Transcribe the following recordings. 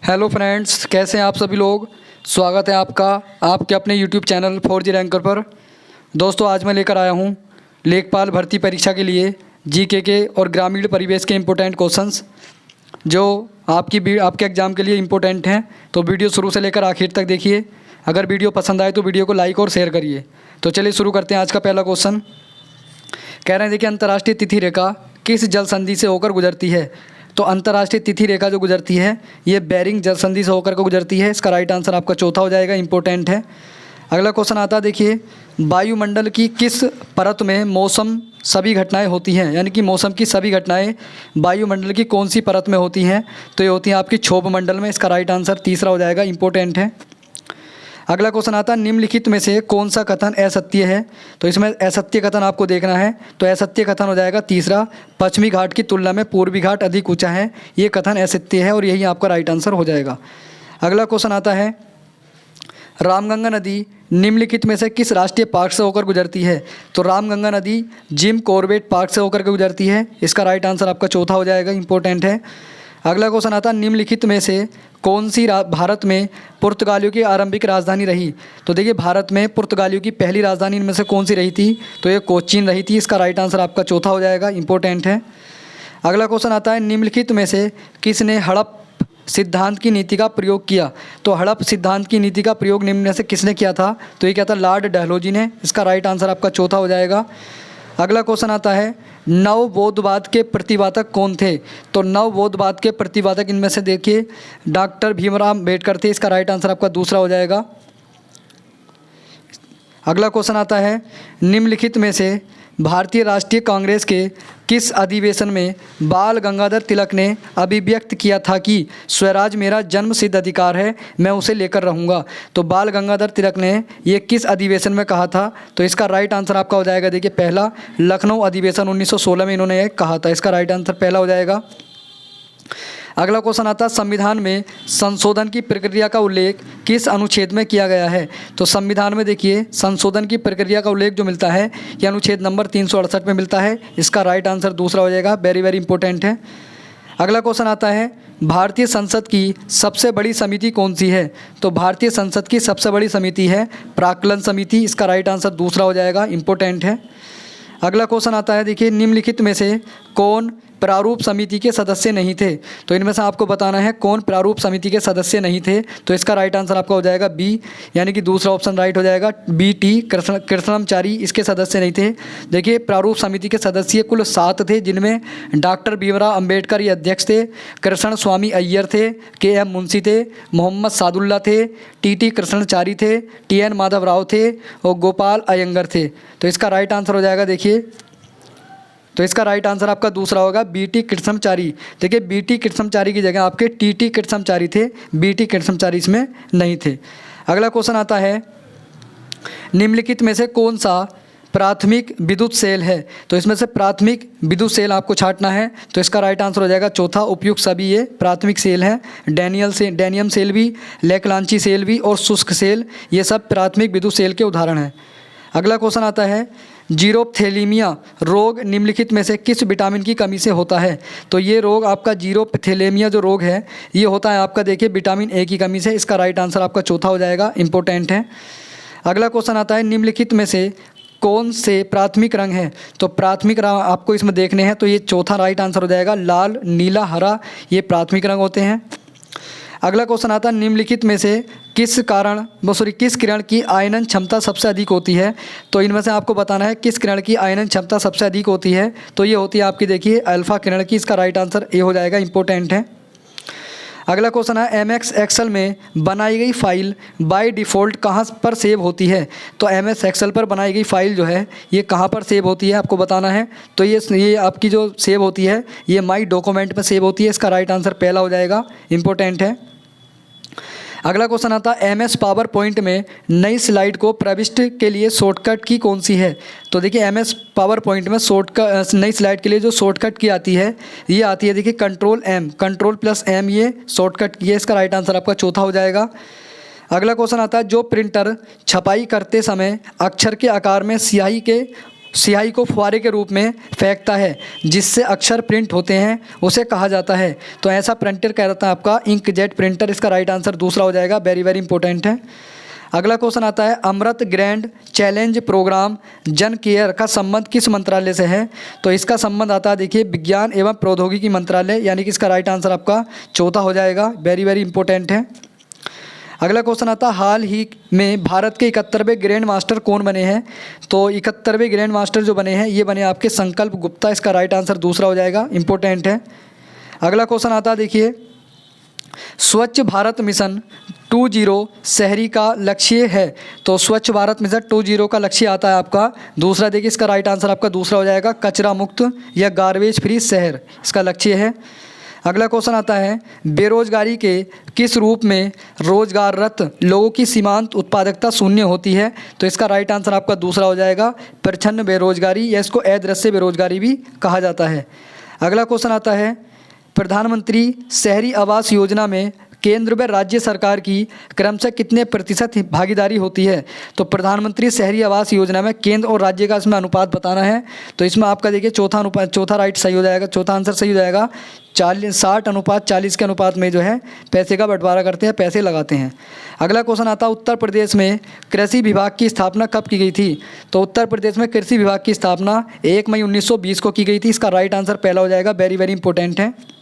Hello friends, कैसे हैं आप सभी लोग। स्वागत है आपका आपके अपने यूट्यूब चैनल 4G रैंकर पर। दोस्तों, आज मैं लेकर आया हूं लेखपाल भर्ती परीक्षा के लिए जीके के और ग्रामीण परिवेश के इम्पोर्टेंट क्वेश्चंस जो आपके एग्ज़ाम के लिए इम्पोर्टेंट हैं। तो वीडियो शुरू से लेकर आखिर तक देखिए। अगर वीडियो पसंद आए तो वीडियो को लाइक और शेयर करिए। तो चलिए शुरू करते हैं। आज का पहला क्वेश्चन कह रहे हैं, देखिए, अंतर्राष्ट्रीय तिथि रेखा किस जल संधि से होकर गुजरती है। तो अंतर्राष्ट्रीय तिथि रेखा जो गुजरती है ये बेरिंग जल संधि से होकर के गुजरती है। इसका राइट आंसर आपका चौथा हो जाएगा, इंपॉर्टेंट है। अगला क्वेश्चन आता है, देखिए, वायुमंडल की किस परत में मौसम सभी घटनाएं होती हैं, यानी कि मौसम की सभी घटनाएं वायुमंडल की कौन सी परत में होती हैं। तो ये होती हैं आपकी क्षोभ मंडल में। इसका राइट आंसर तीसरा हो जाएगा, इंपॉर्टेंट है। अगला क्वेश्चन आता है, निम्नलिखित में से कौन सा कथन असत्य है। तो इसमें असत्य कथन आपको देखना है। तो असत्य कथन हो जाएगा तीसरा, पश्चिमी घाट की तुलना में पूर्वी घाट अधिक ऊंचा है। ये कथन असत्य है और यही आपका राइट आंसर हो जाएगा। अगला क्वेश्चन आता है, रामगंगा नदी निम्नलिखित में से किस राष्ट्रीय पार्क से होकर गुजरती है। तो रामगंगा नदी जिम कॉर्बेट पार्क से होकर के गुजरती है। इसका राइट आंसर आपका चौथा हो जाएगा, इंपॉर्टेंट है। अगला क्वेश्चन आता है, निम्नलिखित में से कौन सी भारत में पुर्तगालियों की आरंभिक राजधानी रही। तो देखिए, भारत में पुर्तगालियों की पहली राजधानी इनमें से कौन सी रही थी। तो ये कोचीन रही थी। इसका राइट आंसर आपका चौथा हो जाएगा, इंपॉर्टेंट है। अगला क्वेश्चन आता है, निम्नलिखित में से किसने हड़प सिद्धांत की नीति का प्रयोग किया। तो हड़प सिद्धांत की नीति का प्रयोग निम्न में से किसने किया था। तो ये क्या था, लॉर्ड डलहौजी ने। इसका राइट आंसर आपका चौथा हो जाएगा। अगला क्वेश्चन आता है, नवबोधवाद के प्रतिपादक कौन थे। तो नवबोधवाद के प्रतिपादक इनमें से देखिए डॉक्टर भीमराव अम्बेडकर थे। इसका राइट आंसर आपका दूसरा हो जाएगा। अगला क्वेश्चन आता है, निम्नलिखित में से भारतीय राष्ट्रीय कांग्रेस के किस अधिवेशन में बाल गंगाधर तिलक ने अभिव्यक्त किया था कि स्वराज मेरा जन्मसिद्ध अधिकार है, मैं उसे लेकर रहूँगा। तो बाल गंगाधर तिलक ने ये किस अधिवेशन में कहा था। तो इसका राइट आंसर आपका हो जाएगा, देखिए, पहला लखनऊ अधिवेशन 1916 में इन्होंने ये कहा था। इसका राइट आंसर पहला हो जाएगा। अगला क्वेश्चन आता है, संविधान में संशोधन की प्रक्रिया का उल्लेख किस अनुच्छेद में किया गया है। तो संविधान में देखिए संशोधन की प्रक्रिया का उल्लेख जो मिलता है ये अनुच्छेद नंबर 368 में मिलता है। इसका राइट आंसर दूसरा हो जाएगा, वेरी वेरी इंपॉर्टेंट है। अगला क्वेश्चन आता है, भारतीय संसद की सबसे बड़ी समिति कौन सी है। तो भारतीय संसद की सबसे बड़ी समिति है प्राक्कलन समिति। इसका राइट आंसर दूसरा हो जाएगा, इंपॉर्टेंट है। अगला क्वेश्चन आता है, देखिए, निम्नलिखित में से कौन प्रारूप समिति के सदस्य नहीं थे। तो इनमें से आपको बताना है कौन प्रारूप समिति के सदस्य नहीं थे। तो इसका राइट आंसर आपका हो जाएगा बी, यानी कि दूसरा ऑप्शन राइट हो जाएगा, बी टी कृष्णमाचारी इसके सदस्य नहीं थे। देखिए, प्रारूप समिति के सदस्य कुल 7 थे, जिनमें डॉक्टर भीमराव अम्बेडकर ये अध्यक्ष थे, कृष्ण स्वामी अय्यर थे, के एम मुंशी थे, मोहम्मद सादुल्ला थे, टी कृष्णचारी थे, TN माधव राव थे और गोपाल अयंगर थे। तो इसका राइट आंसर हो जाएगा, देखिए, तो इसका राइट आंसर आपका दूसरा होगा, BT कृष्णचारी। देखिए, BT कृष्णचारी की जगह आपके TT कृष्णचारी थे, BT कृष्णचारी इसमें नहीं थे। अगला क्वेश्चन आता है, निम्नलिखित में से कौन सा प्राथमिक विद्युत सेल है। तो इसमें से प्राथमिक विद्युत सेल आपको छांटना है। तो इसका राइट आंसर हो जाएगा चौथा, उपयुक्त सभी ये प्राथमिक सेल हैं। डैनियम सेल भी, लेकलांची सेल भी और शुष्क सेल, ये सब प्राथमिक विद्युत सेल के उदाहरण हैं। अगला क्वेश्चन आता है, जीरोपथैलेमिया रोग निम्नलिखित में से किस विटामिन की कमी से होता है। तो ये रोग आपका जीरोपथैलेमिया जो रोग है ये होता है आपका, देखिए, विटामिन ए की कमी से। इसका राइट आंसर आपका चौथा हो जाएगा, इंपॉर्टेंट है। अगला क्वेश्चन आता है, निम्नलिखित में से कौन से प्राथमिक रंग हैं। तो प्राथमिक रंग आपको इसमें देखने हैं। तो ये चौथा राइट आंसर हो जाएगा, लाल, नीला, हरा, ये प्राथमिक रंग होते हैं। अगला क्वेश्चन आता है, निम्नलिखित में से किस किरण की आयनन क्षमता सबसे अधिक होती है। तो इनमें से आपको बताना है किस किरण की आयनन क्षमता सबसे अधिक होती है। तो ये होती है आपकी, देखिए, अल्फा किरण की। इसका राइट आंसर ए हो जाएगा, इंपॉर्टेंट है। अगला क्वेश्चन है, MS एक्सेल में बनाई गई फाइल बाय डिफ़ॉल्ट कहाँ पर सेव होती है। तो MS एक्सेल पर बनाई गई फाइल जो है ये कहाँ पर सेव होती है आपको बताना है। तो ये आपकी जो सेव होती है ये माई डॉक्यूमेंट में सेव होती है। इसका राइट आंसर पहला हो जाएगा, इंपॉर्टेंट है। अगला क्वेश्चन आता है, MS पावर पॉइंट में नई स्लाइड को प्रविष्ट के लिए शॉर्टकट की कौन सी है। तो देखिए, MS पावर पॉइंट में नई स्लाइड के लिए जो शॉर्टकट की आती है ये आती है, देखिए, कंट्रोल+M, ये शॉर्टकट की है। इसका राइट आंसर आपका चौथा हो जाएगा। अगला क्वेश्चन आता है, जो प्रिंटर छपाई करते समय अक्षर के आकार में स्याही के स्याही को फुहारे के रूप में फेंकता है जिससे अक्षर प्रिंट होते हैं उसे कहा जाता है? तो ऐसा प्रिंटर कहलाता है आपका इंकजेट प्रिंटर। इसका राइट आंसर दूसरा हो जाएगा, वेरी वेरी इंपॉर्टेंट है। अगला क्वेश्चन आता है, अमृत ग्रैंड चैलेंज प्रोग्राम जन केयर का संबंध किस मंत्रालय से है? तो इसका संबंध आता है देखिए विज्ञान एवं प्रौद्योगिकी मंत्रालय, यानी कि इसका राइट आंसर आपका चौथा हो जाएगा, वेरी वेरी इंपॉर्टेंट है। अगला क्वेश्चन आता है, हाल ही में भारत के 71वें ग्रैंड मास्टर कौन बने हैं? तो 71वें ग्रैंड मास्टर जो बने हैं ये बने आपके संकल्प गुप्ता। इसका राइट आंसर दूसरा हो जाएगा, इंपॉर्टेंट है। अगला क्वेश्चन आता है देखिए, स्वच्छ भारत मिशन 20 शहरी का लक्ष्य है। तो स्वच्छ भारत मिशन 20 का लक्ष्य आता है आपका दूसरा। देखिए इसका राइट आंसर आपका दूसरा हो जाएगा, कचरा मुक्त या गार्बेज फ्री शहर इसका लक्ष्य है। अगला क्वेश्चन आता है, बेरोजगारी के किस रूप में रोजगाररत लोगों की सीमांत उत्पादकता शून्य होती है? तो इसका राइट आंसर आपका दूसरा हो जाएगा, प्रच्छन्न बेरोजगारी, या इसको अदृश्य बेरोजगारी भी कहा जाता है। अगला क्वेश्चन आता है, प्रधानमंत्री शहरी आवास योजना में केंद्र व राज्य सरकार की क्रमशः कितने प्रतिशत भागीदारी होती है? तो प्रधानमंत्री शहरी आवास योजना में केंद्र और राज्य का इसमें अनुपात बताना है। तो इसमें आपका देखिए चौथा राइट सही हो जाएगा, चौथा आंसर सही हो जाएगा। 60:40 के अनुपात में जो है पैसे का बंटवारा करते हैं, पैसे लगाते हैं। अगला क्वेश्चन आता है, उत्तर प्रदेश में कृषि विभाग की स्थापना कब की गई थी? तो उत्तर प्रदेश में कृषि विभाग की स्थापना 1 मई 1920 को की गई थी। इसका राइट आंसर पहला हो जाएगा, वेरी वेरी इंपॉर्टेंट है।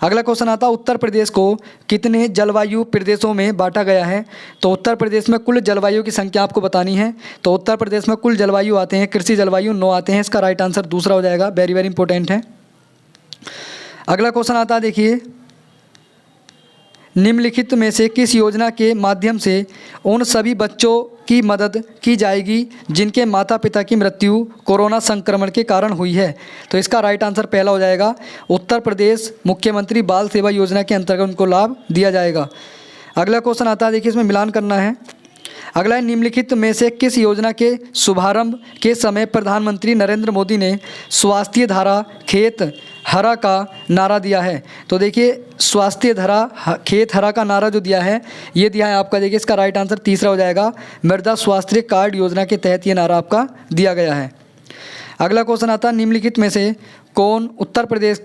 अगला क्वेश्चन आता है, उत्तर प्रदेश को कितने जलवायु प्रदेशों में बांटा गया है? तो उत्तर प्रदेश में कुल जलवायु की संख्या आपको बतानी है। तो उत्तर प्रदेश में कुल जलवायु आते हैं, कृषि जलवायु 9 आते हैं। इसका राइट आंसर दूसरा हो जाएगा, वेरी वेरी इंपॉर्टेंट है। अगला क्वेश्चन आता है देखिए, निम्नलिखित में से किस योजना के माध्यम से उन सभी बच्चों की मदद की जाएगी जिनके माता पिता की मृत्यु कोरोना संक्रमण के कारण हुई है? तो इसका राइट आंसर पहला हो जाएगा, उत्तर प्रदेश मुख्यमंत्री बाल सेवा योजना के अंतर्गत उनको लाभ दिया जाएगा। अगला क्वेश्चन आता है देखिए, इसमें मिलान करना है। अगला है, निम्नलिखित में से किस योजना के शुभारंभ के समय प्रधानमंत्री नरेंद्र मोदी ने स्वास्थ्य धारा खेत हरा का नारा दिया है? तो देखिए स्वास्थ्य धारा खेत हरा का नारा जो दिया है ये दिया है आपका, देखिए इसका राइट आंसर तीसरा हो जाएगा, मृदा स्वास्थ्य कार्ड योजना के तहत ये नारा आपका दिया गया है। अगला क्वेश्चन आता है, निम्नलिखित में से उत्तर प्रदेश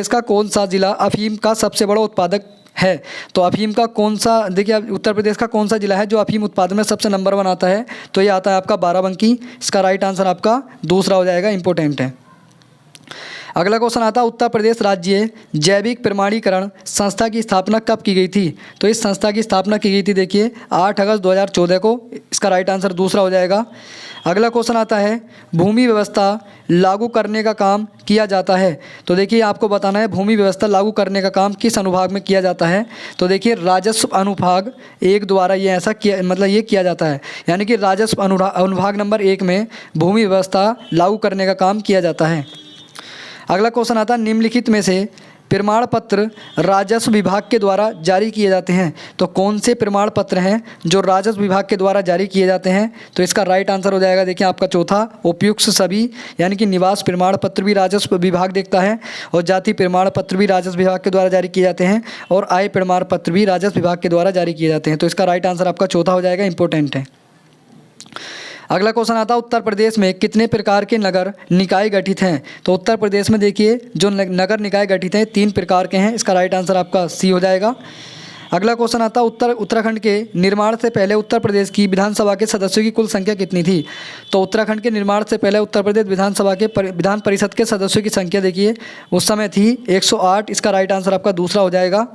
का कौन सा जिला अफीम का सबसे बड़ा उत्पादक है? तो अफीम का कौन सा, देखिए उत्तर प्रदेश का कौन सा जिला है जो अफीम उत्पादन में सबसे नंबर 1 आता है? तो ये आता है आपका बाराबंकी। इसका राइट आंसर आपका दूसरा हो जाएगा, इंपॉर्टेंट है। अगला क्वेश्चन आता है, उत्तर प्रदेश राज्य जैविक प्रमाणीकरण संस्था की स्थापना कब की गई थी? तो इस संस्था की स्थापना की गई थी देखिए 8 अगस्त 2014 को। इसका राइट आंसर दूसरा हो जाएगा। अगला क्वेश्चन आता है, भूमि व्यवस्था लागू करने का काम किया जाता है? तो देखिए आपको बताना है भूमि व्यवस्था लागू करने का काम किस अनुभाग में किया जाता है? तो देखिए राजस्व अनुभाग 1 द्वारा ये ऐसा किया, मतलब ये किया जाता है, यानी कि राजस्व अनुभाग नंबर 1 में भूमि व्यवस्था लागू करने का काम किया जाता है। अगला क्वेश्चन आता है, निम्नलिखित में से प्रमाण पत्र राजस्व विभाग के द्वारा जारी किए जाते हैं? तो कौन से प्रमाण पत्र हैं जो राजस्व विभाग के द्वारा जारी किए जाते हैं? तो इसका राइट आंसर हो जाएगा देखिए आपका चौथा, उपयुक्त सभी, यानी कि निवास प्रमाण पत्र भी राजस्व विभाग देखता है, और जाति प्रमाण पत्र भी राजस्व विभाग के द्वारा जारी किए जाते हैं, और आय प्रमाण पत्र भी राजस्व विभाग के द्वारा जारी किए जाते हैं। तो इसका राइट आंसर आपका चौथा हो जाएगा, इंपॉर्टेंट है। अगला क्वेश्चन आता है, उत्तर प्रदेश में कितने प्रकार के नगर निकाय गठित हैं? तो उत्तर प्रदेश में देखिए जो नगर निकाय गठित हैं 3 प्रकार के हैं। इसका राइट आंसर आपका सी हो जाएगा। अगला क्वेश्चन आता है, उत्तराखंड के निर्माण से पहले उत्तर प्रदेश की विधानसभा के सदस्यों की कुल संख्या कितनी थी? तो उत्तराखंड के निर्माण से पहले उत्तर प्रदेश विधानसभा के विधान परिषद के सदस्यों की संख्या देखिए उस समय थी 108। इसका राइट आंसर आपका दूसरा हो जाएगा।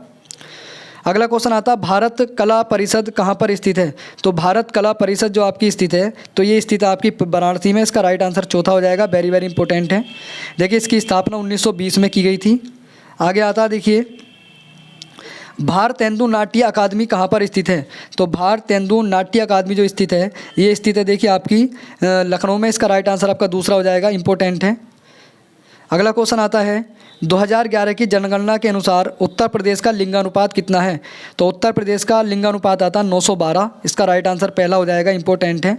अगला क्वेश्चन आता है, भारत कला परिषद कहाँ पर स्थित है? तो भारत कला परिषद जो आपकी स्थित है तो ये स्थित है आपकी वाराणसी में। इसका राइट आंसर चौथा हो जाएगा, वेरी वेरी इंपॉर्टेंट है। देखिए इसकी स्थापना 1920 में की गई थी। आगे आता है देखिए, भारतेंदु नाट्य अकादमी कहाँ पर स्थित है? तो भारतेंदु नाट्य अकादमी जो स्थित है ये स्थित है देखिए आपकी लखनऊ में। इसका राइट आंसर आपका दूसरा हो जाएगा, इंपॉर्टेंट है। अगला क्वेश्चन आता है, 2011 की जनगणना के अनुसार उत्तर प्रदेश का लिंगानुपात कितना है? तो उत्तर प्रदेश का लिंगानुपात आता है 912। इसका राइट आंसर पहला हो जाएगा, इंपॉर्टेंट है।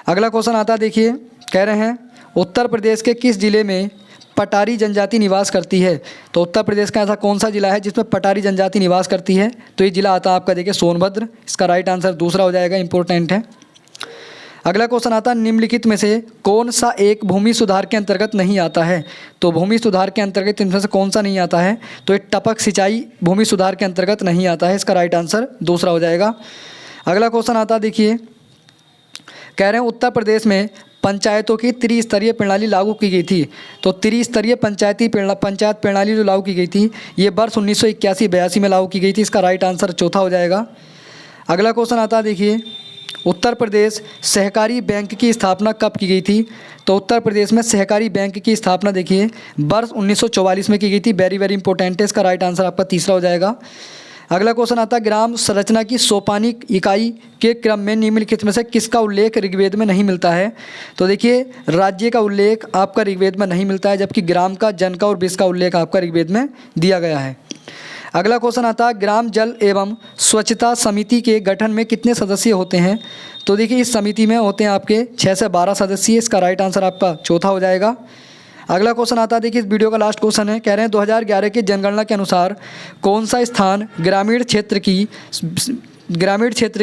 अगला क्वेश्चन आता है देखिए, कह रहे हैं उत्तर प्रदेश के किस जिले में पटारी जनजाति निवास करती है? तो उत्तर प्रदेश का ऐसा कौन सा जिला है जिसमें पटारी जनजाति निवास करती है? तो ये जिला आता है आपका देखिए सोनभद्र। इसका राइट आंसर दूसरा हो जाएगा, इंपॉर्टेंट है। अगला क्वेश्चन आता है निम्नलिखित में से कौन सा एक भूमि सुधार के अंतर्गत नहीं आता है। तो भूमि सुधार के अंतर्गत इनमें से कौन सा नहीं आता है, तो ये टपक सिंचाई भूमि सुधार के अंतर्गत नहीं आता है। इसका राइट आंसर दूसरा हो जाएगा। अगला क्वेश्चन आता है, देखिए कह रहे हैं उत्तर प्रदेश में पंचायतों की त्रिस्तरीय प्रणाली लागू की गई थी। तो त्रिस्तरीय पंचायत प्रणाली जो लागू की गई थी ये वर्ष 1981-82 में लागू की गई थी। इसका राइट आंसर चौथा हो जाएगा। अगला क्वेश्चन आता है, देखिए उत्तर प्रदेश सहकारी बैंक की स्थापना कब की गई थी। तो उत्तर प्रदेश में सहकारी बैंक की स्थापना देखिए वर्ष 1944 में की गई थी। वेरी वेरी इंपॉर्टेंट है। इसका राइट आंसर आपका तीसरा हो जाएगा। अगला क्वेश्चन आता है ग्राम संरचना की सोपानिक इकाई के क्रम में निम्नलिखित में से किसका उल्लेख ऋग्वेद में नहीं मिलता है। तो देखिए राज्य का उल्लेख आपका ऋग्वेद में नहीं मिलता है, जबकि ग्राम का, जन का और विष का उल्लेख आपका ऋग्वेद में दिया गया है। अगला क्वेश्चन आता है ग्राम जल एवं स्वच्छता समिति के गठन में कितने सदस्य होते हैं। तो देखिए इस समिति में होते हैं आपके 6 से 12 सदस्य। इसका राइट आंसर आपका चौथा हो जाएगा। अगला क्वेश्चन आता है, देखिए इस वीडियो का लास्ट क्वेश्चन है। कह रहे हैं 2011 की जनगणना के अनुसार कौन सा स्थान ग्रामीण क्षेत्र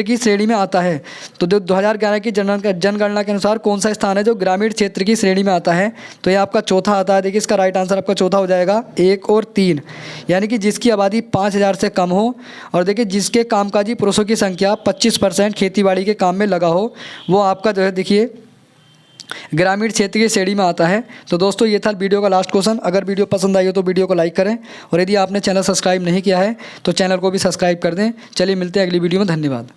की श्रेणी में आता है। तो 2011 की जनगणना के अनुसार कौन सा स्थान है जो ग्रामीण क्षेत्र की श्रेणी में आता है। तो ये आपका चौथा आता है। देखिए इसका राइट आंसर आपका चौथा हो जाएगा, 1 और 3, यानी कि जिसकी आबादी 5000 से कम हो और देखिए जिसके कामकाजी पुरुषों की संख्या 25% खेतीबाड़ी के काम में लगा हो, वो आपका जो है देखिए ग्रामीण क्षेत्र की श्रेणी में आता है। तो दोस्तों ये था वीडियो का लास्ट क्वेश्चन। अगर वीडियो पसंद आई हो तो वीडियो को लाइक करें और यदि आपने चैनल सब्सक्राइब नहीं किया है तो चैनल को भी सब्सक्राइब कर दें। चलिए मिलते हैं अगली वीडियो में। धन्यवाद।